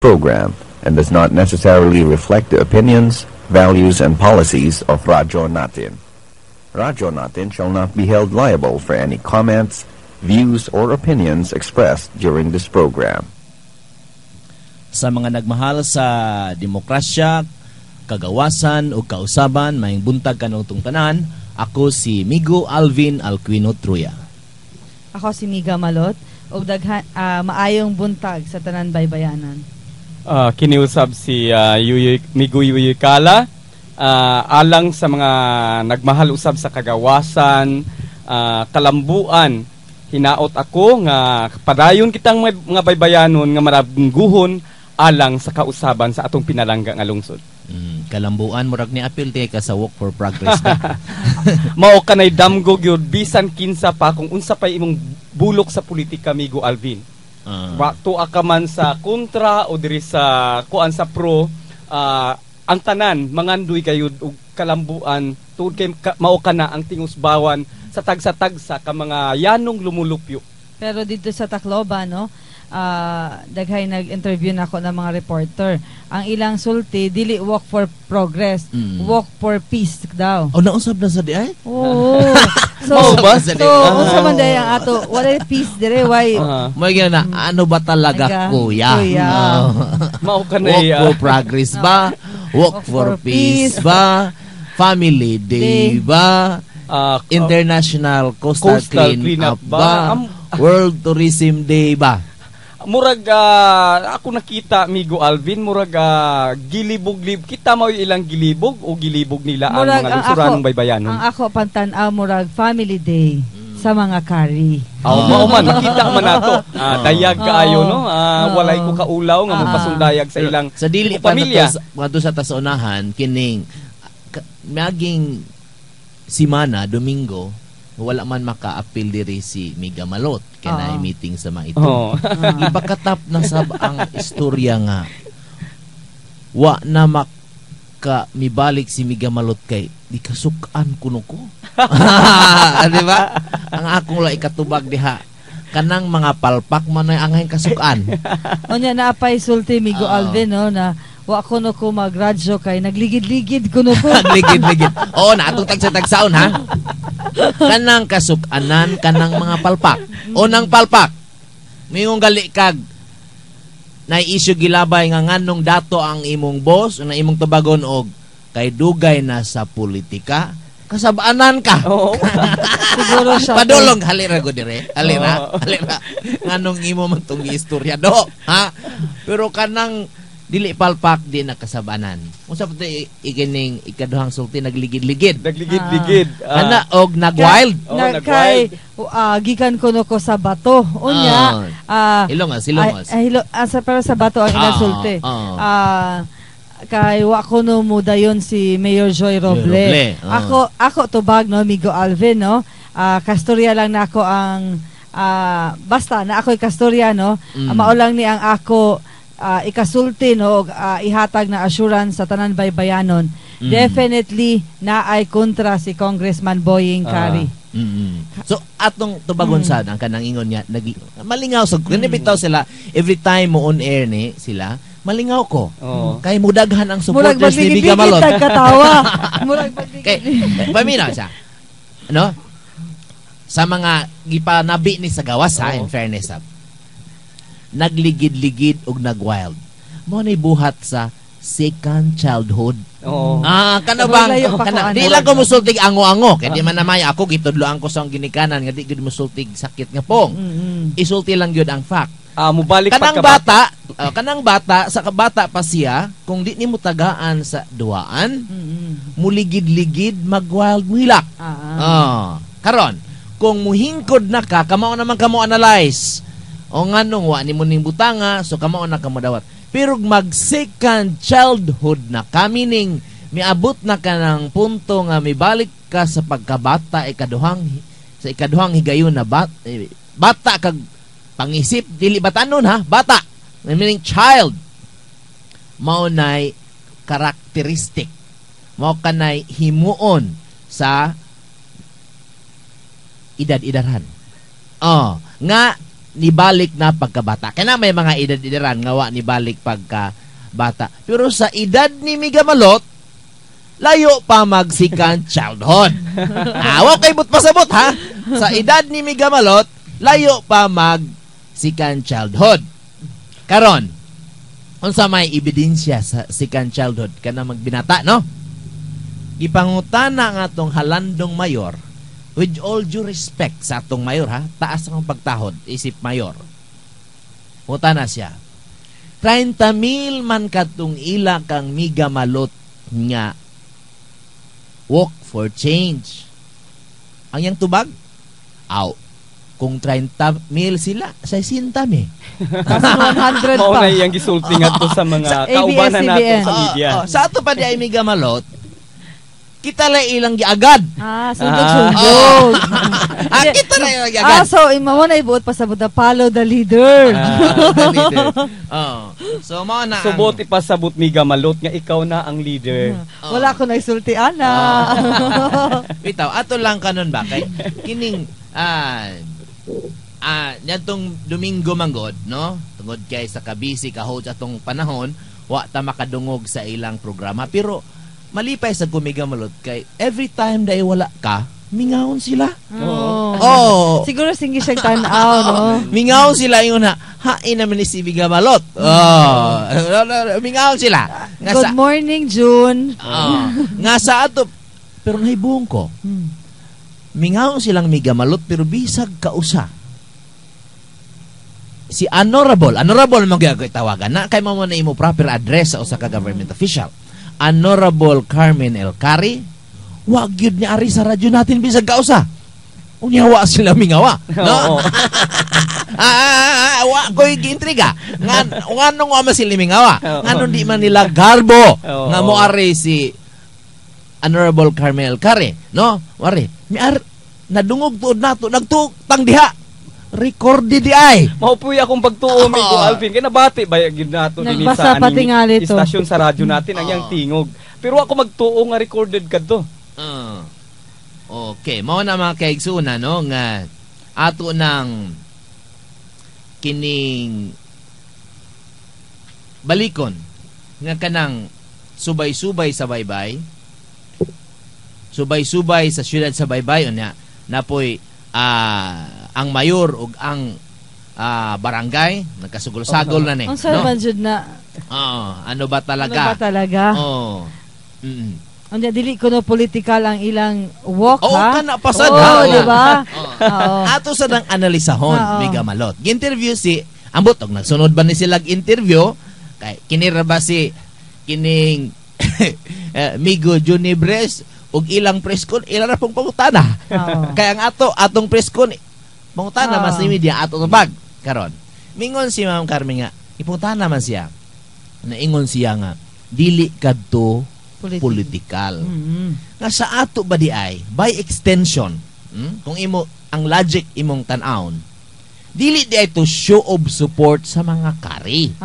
program and does not necessarily reflect the opinions, values, and policies of Radyo Natin. Radyo Natin shall not be held liable for any comments, views, or opinions expressed during this program. Sa mga nagmahal sa demokrasya, kagawasan o kausaban, maing buntag kanutong tanan, ako si Migo Alvin Alquino Truya. Ako si Miga Malot, ug maayong buntag sa tanan baybayanan. Kiniusab si Migo Yuyukala, alang sa mga nagmahal usab sa kagawasan, kalambuan, hinaot ako nga padayon kitang mga baybayanon nga marabungguhon alang sa kausaban sa atong pinalangga nga lungsod. Kalambuan murag ni apil ti ka sa Walk for Progress ka. Mao kanay damgo gyud bisan kinsa pa kung unsa pay imong bulok sa politika, Migo Alvin. Wakto ka man sa kontra o diri sa kuan sa pro, ang tanan mangandoy kayo og kalambuan tuod kay mao kana ang tingusbawan sa tagsa-tagsa ka mga yanong lumulupyo. Pero dito sa Tacloban, no, daghay nag-interview na ako ng mga reporter. Ang ilang sulti, dili walk for progress, walk for peace daw. Nausab na sa di ay? Oo. Unsa man day ang ato, wala peace dire, why? Mo gyud na ano ba talaga, kuya? Mao walk for progress ba? Walk for peace ba? Family day ba? International Coastal Cleanup ba? World Tourism Day ba? Murag ako nakita, Migo Alvin, murag gilibog-lib. Kita mo ilang gilibog o gilibog nila murag, ang mga lungsuranong baybayanon? Ang ako pantan-aw murag Family Day sa mga kari. Mao man nakita man nato. Dayag kaayo, no? Walay ko kaulaw nga magpasundayag sa ilang sa dili pamilya. Ngadto sa tasunahan kining maging simana, Domingo, wala man maka-appeal diri si Miga Malot kaya meeting sa mga ito. Ipakatap na sab ang istorya nga wa na mibalik si Miga Malot kay di kasukan kuno ko. Di ba? Ang akong la ikatubag diha kanang mga palpak man ay angay kasukan. Onya naapay sulti Migo Alvin, no, na wa kuno ko magradyo kay nagligid-ligid kuno ko. Nagligid-ligid. Natong tagsa-tagsaon ha. Kanang kasukanan, kanang mga palpak. Unang palpak, mayong gali kag na issue gilabay nga nganong dato ang imong boss o na imong tubagon og kay dugay na sa politika, kasabanan ka. Siguro siya. Padulong halira go dire. Halira. Nganong imo man tong istorya do, ha? Pero kanang dili palpak di nakasabanan. Unsa pud ikining ikaduhang sulti nagligid-ligid. Kana og nagwild. Kay gikan kuno ko sa bato. Unya Ilongos. Pero sa bato ang inasulti. Kay wa kuno mo dayon si Mayor Joy Roble. Ako tubag, no, Migo Alvin, no. Kastorya lang na ako ang basta na ako'y kastorya, no. Maulang ni ang ako ikasulti, no, ihatag na assurance sa tanan baybayanon. Definitely na ay kontra si Congressman Boying Kari. So atong tubagon sad ang kanang ingon niya malingaw so bitaw sila every time mo on air ni sila malingaw ko. Kay mudaghan ang supporters ni Miga Malot. Murag kay paminaw siya. No? Sa mga gipanabi ni sa gawas ha, in fairness ha. Nagligid-ligid og nagwild. Mo ni buhat sa second childhood. Kana bang kana di lang ko musultig ango-ango kay di man namay ako gitudloan ko sa ginikanan nga di gid musultig sakit nga pong. Isulti lang gyud ang fact. Mubalik kanang bata sa kabata pa siya kung di nimo tagaan sa duaan muligid-ligid magwild muhilak. Karon kung muhingkod na ka kamao naman kamo analyze o nganong wa nimo ning butanga so kamao na kamo dawat. Pero mag second childhood na kami ning miabot na ka ng punto nga mibalik ka sa pagkabata sa ikaduhang higayon na bata kag pangisip dili batanon ha, bata, meaning child, mao nay karakteristik, mao kanay himuon sa edad-edaran. Nga nibalik na pagkabata. Kaya na may mga edad-edaran nga wa nibalik pagkabata. Pero sa edad ni Migamalot, layo pa mag-second childhood. Awa kay but pasabot ha. Sa edad ni Migamalot, layo pa mag-second childhood. Karon, unsa may ebidensya sa second childhood kana magbinata, no? Gipangutana nga atong halandong mayor, with all due respect sa atong mayor ha, taas ang pagtahod, isip mayor. Mutana siya. 30,000 man katong ila kang Migamalot nga walk for change. Ang yang tubag? Aw. Kung 30,000 sila, 60 me. Tapos 100 Mao pa. na iyang gisulti nga to sa mga kaubanan nato sa media. Sa ato pa di ay Migamalot, kita lang ilang giagad. Sundog-sundog. Kita lang ilang giagad. So, imaw na ibuot pa sa buta, follow the leader. So, mao na Subot ipasabot Migamalot nga ikaw na ang leader. Wala ko naisulti, ana. Bitaw, ato lang kanon ba? Kay kining, niyatong Domingo manggod, no? Tungod kay sa kabisi kahod atong panahon, wa ta makadungog sa ilang programa. Pero, malipay sa Migamalot kay every time dahil wala ka, mingawon sila. Oh. Siguro singi siyang tanaw, no? Mingawon sila yung hain naman ni si Migamalot. Mingawon sila. Good morning, June. Nga sa ato, pero nahibuong ko. Mingawon silang Migamalot pero bisag kausa. Si Honorable magigatawagan na kay mo na imo proper address sa usa ka government official. Honorable Carmen L. Cari, wag yun niya ari sa radyo natin bisag kausa. Unyawa sila mingawa. No? Wa ko'y intriga. Nga nung wama sila mingawa. Nga nung di man nila garbo. Nga mo ari si Honorable Carmen L. Cari. No? Wari. Nadungog tuod nato. Nagtutang diha. Recorded di ay. Maupuy akong pagtuo mi ko Alvin. Kaya nabati ba yun nato din sa istasyon sa radyo natin ang yang tingog. Pero ako magtuo nga recorded ka to. Okay, mao na mga kaigsuna no nga ato ng kining balikon nga kanang subay-subay sa baybay. Subay-subay sa syudad sa baybay unya napoy ang mayor ug ang barangay nagkasugol-sagol na ni. Ang sarban jud na. Ano ba talaga? Anya dili kuno political ang ilang walk ha. Kana pasad di ba? Ato sa nang analisahon Migamalot. Gi-interview si ambot og nagsunod ba ni sila interview kay kinira ba si kining Migo Junibres og ilang press con ila ra pong pangutana. Kaya ang atong press con pangutana mas ni media ato tubag karon. Mingon si Ma'am Carmen nga ipungutana man siya. Naingon siya nga dili kadto political. Nga sa ato ba di ay by extension, kung imo ang logic imong tan-awon, dili di ay to show of support sa mga kari.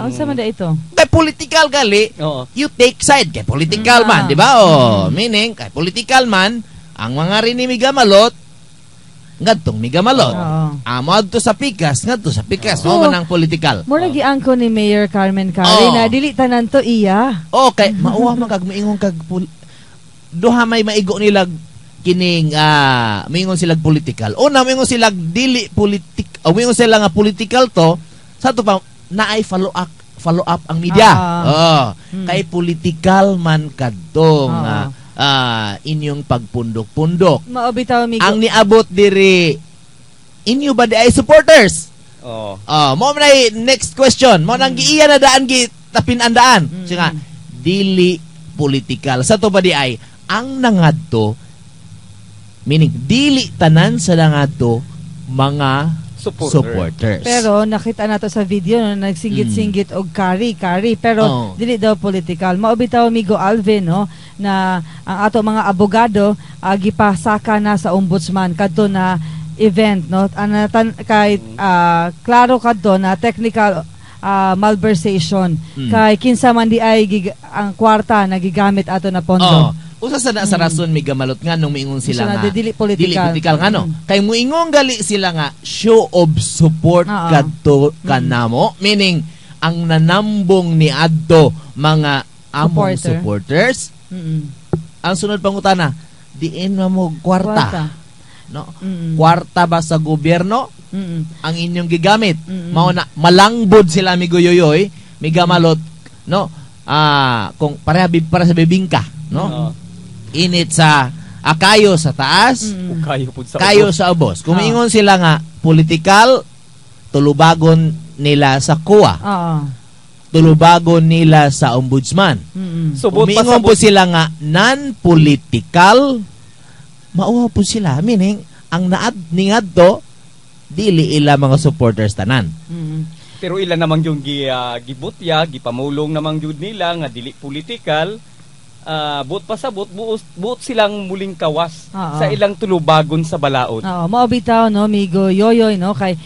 Unsa man da ito? Kay political gali, you take side kay political man, di ba? Meaning kay political man ang mga rin ni Migamalot ngadtong Migamalot. Amo adto sa pikas, ngadto sa pikas, mo man ang political. Mura giangko ni Mayor Carmen Cari na dili tanan to iya. Okay, mauwa man kag moingon kag duha may maigo nila kining moingon sila political. Una moingon sila dili politik, moingon sila nga political to sa to pa naay follow up ang media. Kay political man kadto nga inyong pagpundok-pundok. Maobitaw amigo. Ang niabot diri inyo ba di ay supporters? Mo na next question. Mo nang giiya na daan tapin-andaan. Siya dili political. Sa to ba di ay ang nangadto meaning dili tanan sa nangadto mga supporters. Pero nakita nato sa video no, nagsinggit-singgit og kari pero dili daw political. Maobitaw amigo Alvin no na ang ato mga abogado gipasaka na sa ombudsman kadto na event no kay klaro kadto na technical malversation kay kinsa man di ay ang kwarta nagigamit ato na pondo. Usa sa sa rason mi gamalot nga nung miingon sila nga dili political nga no. Kay muingon gali sila nga show of support kadto kanamo, meaning ang nanambong ni adto mga among supporters. Ang sunod pangutana, diin mo kwarta. No? Kwarta ba sa gobyerno? Ang inyong gigamit? Mao na malangbod sila mi Goyoyoy, mi gamalot, no? Kung para sa bibingka, no? Init sa kayo sa taas, kayo sa ubos. Kung ingon sila nga political, tulubagon nila sa kuwa. Tulubagon nila sa ombudsman. Umingon po sila nga non-political, mauwa po sila. Meaning, ang ningad to, dili ila mga supporters tanan. Pero ila namang yung gibutya, gipamulong namang yun nila, nga dili political, buot pasabot, buot silang muling kawas sa ilang tulubagon sa balaod. Mao bitaw no, Migo Yoyoy no, kay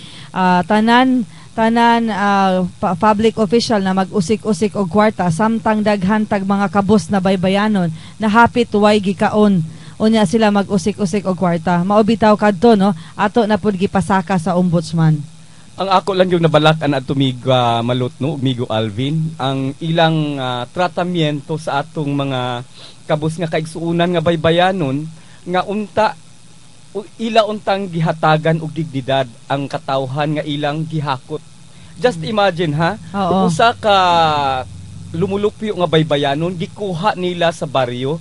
tanan public official na mag-usik-usik og kwarta samtang daghan tag mga kabus na baybayanon na hapit way gikaon unya sila mag-usik-usik og kwarta. Mao bitaw kadto no, ato na pud gipasaka sa ombudsman. Ang ako lang yung nabalakan ato Malot no, Migo Alvin, ang ilang tratamiento sa atong mga kabus nga kaigsuunan nga baybayanon nga ila untang gihatagan og dignidad ang katawhan nga ilang gihakot. Just imagine usa ka lumulupyo nga baybayanon gikuha nila sa baryo.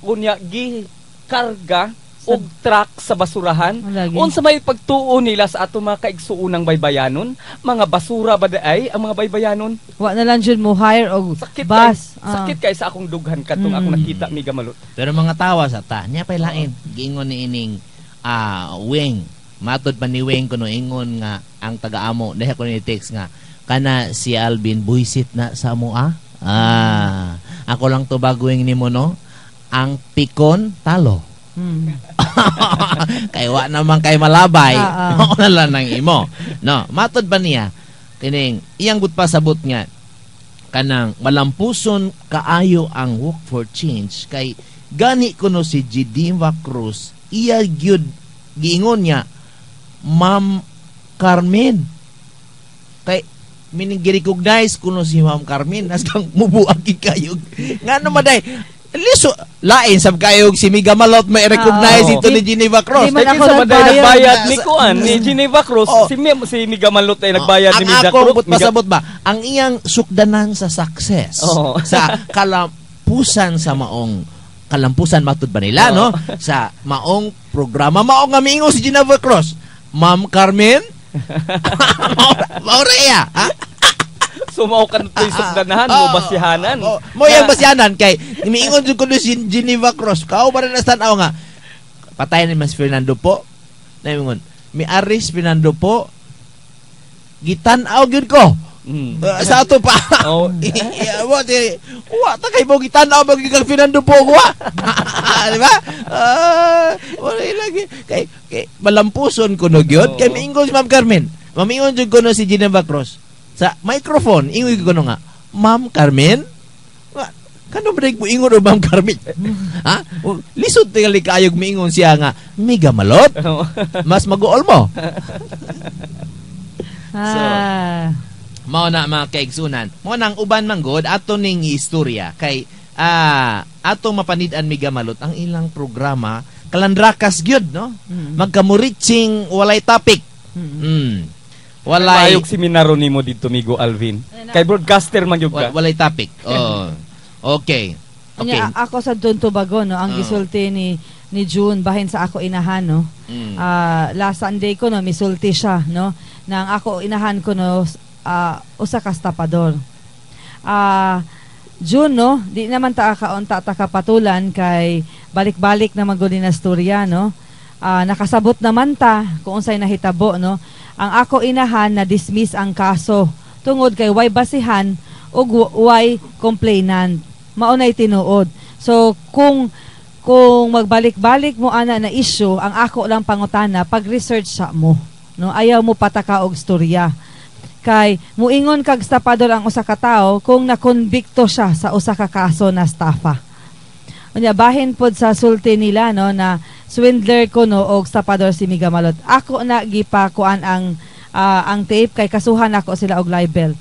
Unya gikarga og truck sa basurahan. Unsa may pagtuo nila sa ato mga kaigsuunang baybayanon, mga basura ba ay ang mga baybayanon? Wa na lang jud mo hire og bus. Sakit kay sa akong dughan katong ako nakita mi Gamalot. Pero mga tawa sa ta, niya pay lain. Giingon ni ining Weng. Matod pa ni Weng kuno ingon nga ang taga-amo dahil ko ni text nga kana si Alvin buisit na sa mo ako lang to baguing nimo no. Ang pikon talo. Kay wa naman kay malabay. Mao na lang nang imo. No, matod ba niya kining iyang gud pasabot nga kanang malampuson kaayo ang Walk for Change kay gani kuno si Jidiva Cruz iya gyud giingon niya Ma'am Carmen kay meaning gi-recognize kuno si Ma'am Carmen as kang mubuag kayo ngano maday liso lain sab kayo si Miga Malot may recognize ito ni Geneva Cruz. Di man ako nagbayad ni Kuan ni Geneva Cruz. Si Miga Malot ay nagbayad ni Miga Cruz. Pasabot ba ang iyang sukdanan sa success sa kalampusan sa maong kalampusan matud ba nila no sa maong programa mao nga miingon si Geneva Cruz. Ma'am Carmen maura iya so mao kan toy sugdanahan mo basihanan. Mo yang basihanan kay miingon jud kuno si Geneva Cruz. Kao ba na tan-aw nga patay ni Mas Fernando po. Naingon, mi Aris Fernando po gitan-aw gyud ko. Sa ato pa. Wa ta kay mo gitan-aw ba kay Fernando po ko. Di ba? Wala lagi kay malampuson kuno gyud kay miingon si Ma'am Carmen. Mamingon jud kuno si Geneva Cruz. Sa microphone, ingoy ko nga, Ma'am Carmen? Kano ba mo ingon o Ma'am Carmen? Lisod tingali kaayog miingon siya nga, Miga Malot? Mas mag-uol mo. So, mao na mga kaigsunan. Mao nang uban manggod, ato ning istorya. Kay, atong mapanid-an Miga Malot, ang ilang programa, kalandrakas gyud no? Magkamuritsing walay topic. Walay seminaro nimo dito Migo Alvin. Kay broadcaster man gyud ka. Walay topic. Okay. Ako sa Tobago no, ang gisulti ni June bahin sa ako inahan no. Last Sunday ko no misulti siya no. Nang ako inahan ko no usa ka tapador. June no, di naman ta kaunta ta kapatulan kay balik-balik na maguli na storya no. Nakasabot naman ta kung unsay nahitabo no. Ang ako inahan na dismiss ang kaso tungod kay way basihan ug way complainant maunay tinuod. So kung magbalik-balik mo ana na issue, ang ako lang pangutana pag-research sa mo no, ayaw mo pataka og storya kay muingon kag stapador ang usa ka tawo kung nakonbikto siya sa usa ka kaso na estafa. Unya bahin pod sa sulti nila no na swindler ko no og stapador si Miga Malot. Ako na gipakuan ang tape kay kasuhan ako sila og libel.